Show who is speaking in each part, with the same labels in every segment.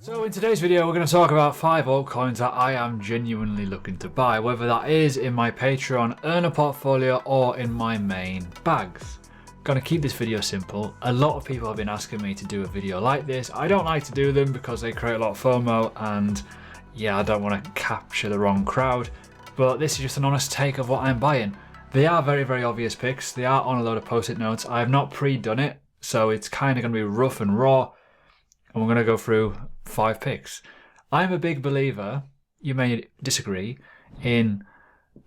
Speaker 1: So in today's video we're going to talk about 5 altcoins that I am genuinely looking to buy, whether that is in my Patreon earner portfolio or in my main bags. Going to keep this video simple. A lot of people have been asking me to do a video like this. I don't like to do them because they create a lot of FOMO and yeah, I don't want to capture the wrong crowd, but this is just an honest take of what I'm buying. They are very obvious picks. They are on a load of post-it notes. I have not pre-done it, so it's kind of going to be rough and raw, and we're going to go through 5 picks. I'm a big believer, you may disagree, in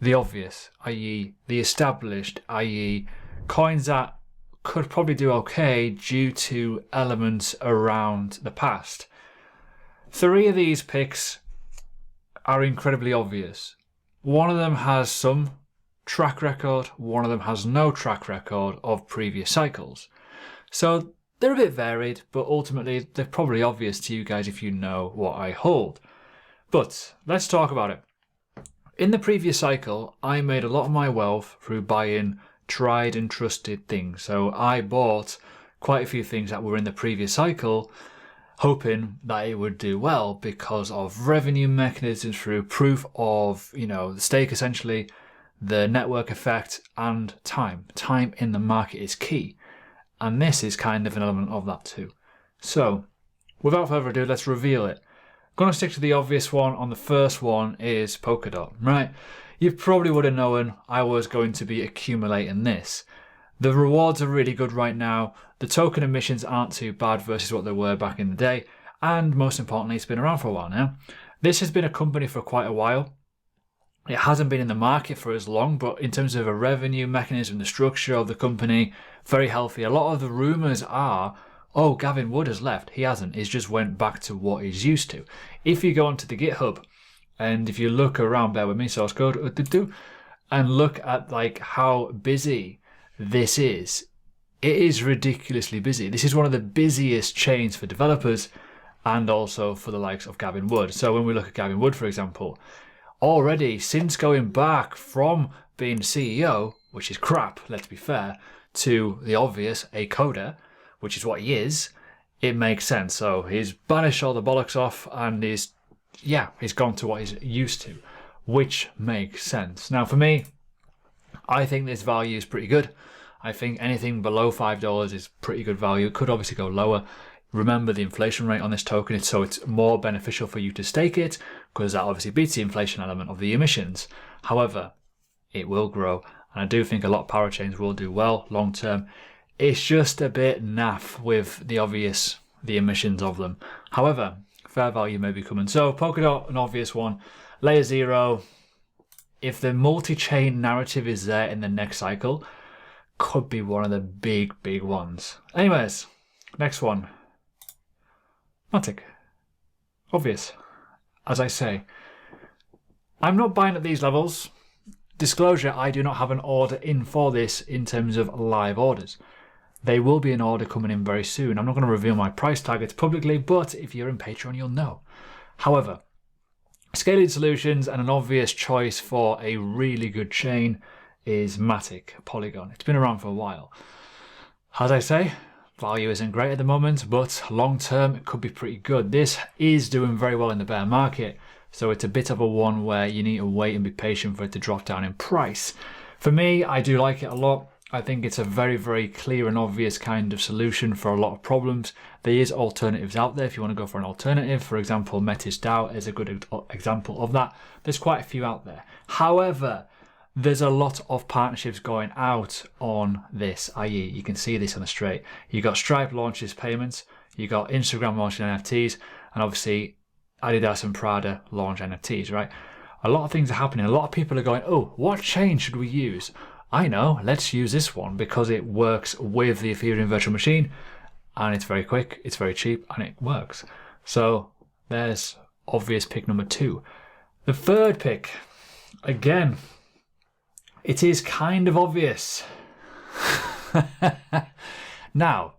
Speaker 1: the obvious, i.e. the established, i.e. coins that could probably do okay due to elements around the past. 3 of these picks are incredibly obvious. One of them has some track record, one of them has no track record of previous cycles. So they're a bit varied, but ultimately they're probably obvious to you guys if you know what I hold. But let's talk about it. In the previous cycle, I made a lot of my wealth through buying tried and trusted things. So I bought quite a few things that were in the previous cycle, hoping that it would do well because of revenue mechanisms through proof of, the stake essentially, the network effect, and time. Time in the market is key. And this is kind of an element of that too. So, without further ado, let's reveal it. I'm going to stick to the obvious one. On the first one is Polkadot, right? You probably would have known I was going to be accumulating this. The rewards are really good right now. The token emissions aren't too bad versus what they were back in the day. And most importantly, it's been around for a while now. This has been a company for quite a while. It hasn't been in the market for as long, but in terms of a revenue mechanism, the structure of the company, very healthy. A lot of the rumours are, oh, Gavin Wood has left. He hasn't. He's just went back to what he's used to. If you go onto the GitHub and if you look around, bear with me, source code, and look at like how busy this is, it is ridiculously busy. This is one of the busiest chains for developers and also for the likes of Gavin Wood. So when we look at Gavin Wood, for example, already since going back from being CEO, which is crap, let's be fair, to the obvious, a coder, which is what he is, it makes sense. So he's banished all the bollocks off and he's gone to what he's used to, which makes sense. Now for me, I think this value is pretty good. I think anything below $5 is pretty good value. It could obviously go lower. Remember the inflation rate on this token, so it's more beneficial for you to stake it because that obviously beats the inflation element of the emissions. However, it will grow, and I do think a lot of parachains will do well long term. It's just a bit naff with the emissions of them. However, fair value may be coming. So Polkadot, an obvious one. Layer 0, if the multi-chain narrative is there in the next cycle, could be one of the big ones. Anyways, next one. Matic. Obvious. As I say, I'm not buying at these levels. Disclosure, I do not have an order in for this in terms of live orders. There will be an order coming in very soon. I'm not going to reveal my price targets publicly, but if you're in Patreon, you'll know. However, scaling solutions and an obvious choice for a really good chain is Matic, Polygon. It's been around for a while. As I say, value isn't great at the moment, but long term it could be pretty good. This is doing very well in the bear market, so it's a bit of a one where you need to wait and be patient for it to drop down in price. For me, I do like it a lot. I think it's a very clear and obvious kind of solution for a lot of problems. There is alternatives out there if you want to go for an alternative. For example, Metis DAO is a good example of that. There's quite a few out there. However, there's a lot of partnerships going out on this, i.e. you can see this on the straight. You got Stripe launches payments, you got Instagram launching NFTs, and obviously Adidas and Prada launch NFTs, right? A lot of things are happening. A lot of people are going, oh, what chain should we use? I know, let's use this one because it works with the Ethereum virtual machine and it's very quick, it's very cheap, and it works. So there's obvious pick number 2. The third pick, again, it is kind of obvious. Now,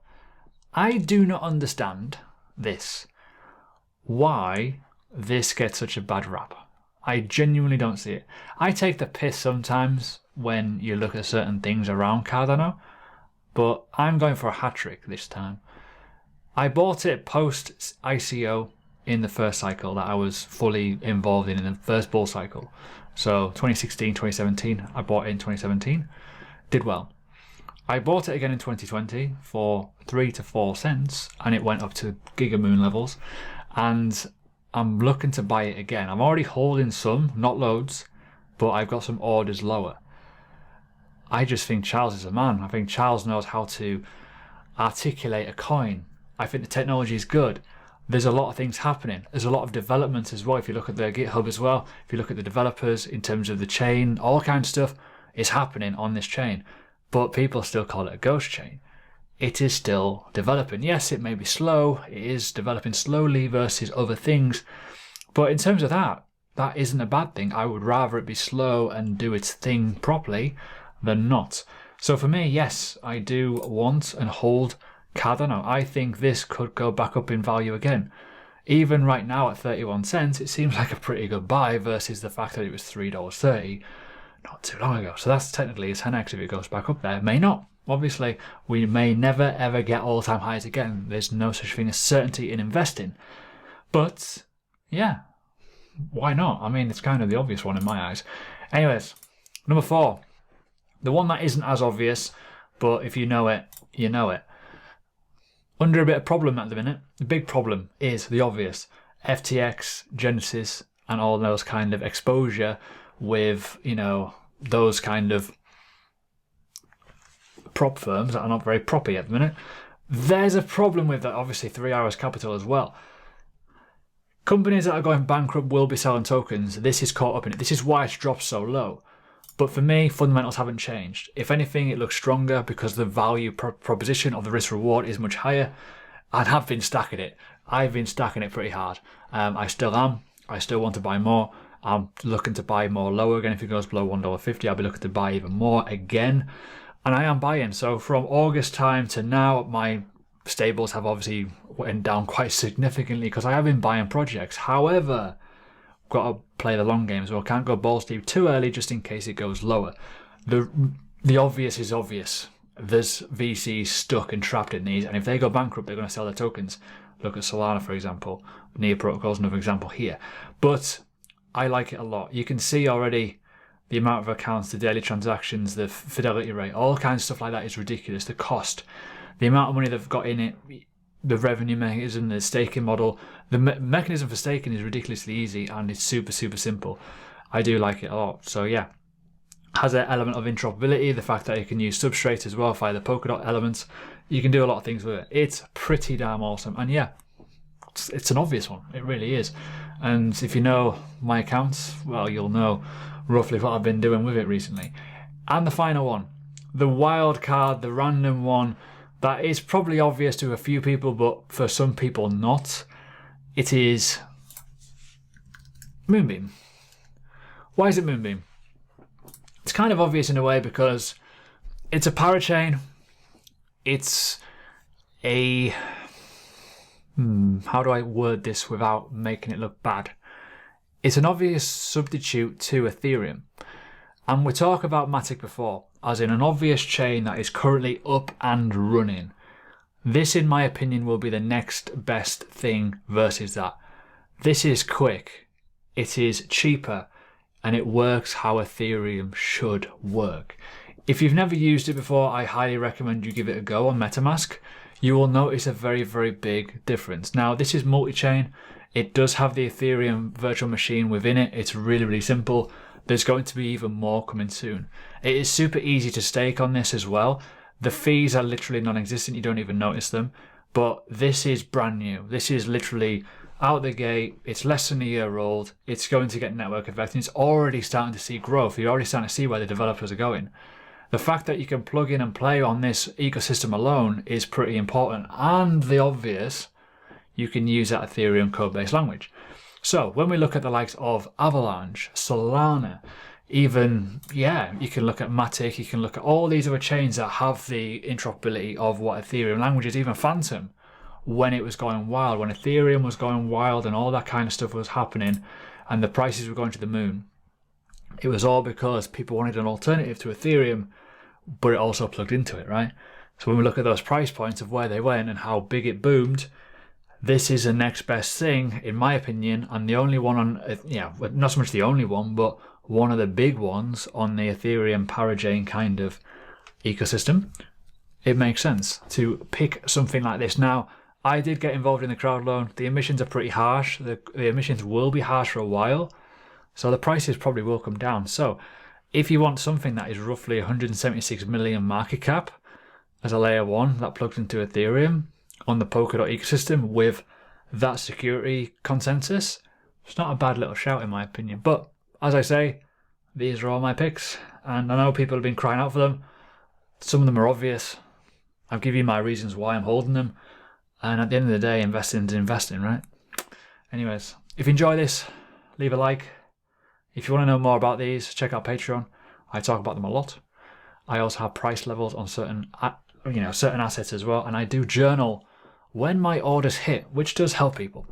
Speaker 1: I do not understand this. Why this gets such a bad rap. I genuinely don't see it. I take the piss sometimes when you look at certain things around Cardano, but I'm going for a hat trick this time. I bought it post ICO in the first cycle that I was fully involved in the first bull cycle. So 2016, 2017, I bought it in 2017, did well. I bought it again in 2020 for 3 to 4 cents, and it went up to gigamoon levels, and I'm looking to buy it again. I'm already holding some, not loads, but I've got some orders lower. I just think Charles is a man. I think Charles knows how to articulate a coin. I think the technology is good. There's a lot of things happening. There's a lot of development as well. If you look at their GitHub as well, if you look at the developers in terms of the chain, all kinds of stuff is happening on this chain. But people still call it a ghost chain. It is still developing. Yes, it may be slow. It is developing slowly versus other things. But in terms of that isn't a bad thing. I would rather it be slow and do its thing properly than not. So for me, yes, I do want and hold Cardano. I think this could go back up in value again. Even right now at 31 cents, it seems like a pretty good buy versus the fact that it was $3.30 not too long ago. So that's technically a 10x if it goes back up there. May not. Obviously, we may never ever get all-time highs again. There's no such thing as certainty in investing. But, yeah, why not? I mean, it's kind of the obvious one in my eyes. Anyways, number 4. The one that isn't as obvious, but if you know it, you know it. Under a bit of problem at the minute. The big problem is the obvious. FTX, Genesis, and all those kind of exposure with, you know, those kind of prop firms that are not very proppy at the minute. There's a problem with that, obviously, 3 Hours Capital as well. Companies that are going bankrupt will be selling tokens. This is caught up in it. This is why it's dropped so low. But for me, fundamentals haven't changed. If anything, it looks stronger because the value proposition of the risk reward is much higher. I have been stacking it. I've been stacking it pretty hard. I still am. I still want to buy more. I'm looking to buy more lower again. If it goes below $1.50, I'll be looking to buy even more again. And I am buying. So from August time to now, my stables have obviously went down quite significantly because I have been buying projects. However, got to play the long game, so I can't go balls deep too early just in case it goes lower. The obvious is obvious. There's VCs stuck and trapped in these, and if they go bankrupt, they're going to sell their tokens. Look at Solana, for example. Near Protocol is another example here. But I like it a lot. You can see already the amount of accounts, the daily transactions, the fidelity rate, all kinds of stuff like that is ridiculous. The cost, the amount of money they've got in it, the revenue mechanism, the staking model. The mechanism for staking is ridiculously easy and it's super, super simple. I do like it a lot. So yeah, has an element of interoperability, the fact that you can use Substrate as well via the Polkadot elements. You can do a lot of things with it. It's pretty damn awesome. And yeah, it's an obvious one. It really is. And if you know my accounts, well, you'll know roughly what I've been doing with it recently. And the final one, the wild card, the random one, that is probably obvious to a few people, but for some people not. It is Moonbeam. Why is it Moonbeam? It's kind of obvious in a way because it's a parachain. It's a... how do I word this without making it look bad? It's an obvious substitute to Ethereum. And we talked about Matic before, as in an obvious chain that is currently up and running. This, in my opinion, will be the next best thing versus that. This is quick, it is cheaper, and it works how Ethereum should work. If you've never used it before, I highly recommend you give it a go on MetaMask. You will notice a very, very big difference. Now, this is multi-chain. It does have the Ethereum virtual machine within it. It's really, really simple. There's going to be even more coming soon. It is super easy to stake on this as well. The fees are literally non-existent. You don't even notice them. But this is brand new. This is literally out the gate. It's less than a year old. It's going to get network effect. And it's already starting to see growth. You're already starting to see where the developers are going. The fact that you can plug in and play on this ecosystem alone is pretty important. And the obvious, you can use that Ethereum code-based language. So when we look at the likes of Avalanche, Solana, even, yeah, you can look at Matic, you can look at all these other chains that have the interoperability of what Ethereum language is, even Phantom, when it was going wild, when Ethereum was going wild and all that kind of stuff was happening and the prices were going to the moon. It was all because people wanted an alternative to Ethereum, but it also plugged into it, right? So when we look at those price points of where they went and how big it boomed, this is the next best thing, in my opinion, and the only one on, not so much the only one, but one of the big ones on the Ethereum Parachain kind of ecosystem. It makes sense to pick something like this. Now, I did get involved in the crowd loan. The emissions are pretty harsh. The emissions will be harsh for a while, so the prices probably will come down. So if you want something that is roughly 176 million market cap as a layer 1 that plugs into Ethereum on the Polkadot ecosystem with that security consensus, it's not a bad little shout in my opinion. But as I say, these are all my picks, and I know people have been crying out for them. Some of them are obvious. I'll give you my reasons why I'm holding them, and at the end of the day, investing is investing, right? Anyways, if you enjoy this, leave a like. If you want to know more about these, check out Patreon. I talk about them a lot. I also have price levels on certain assets as well, and I do journal when my orders hit, which does help people.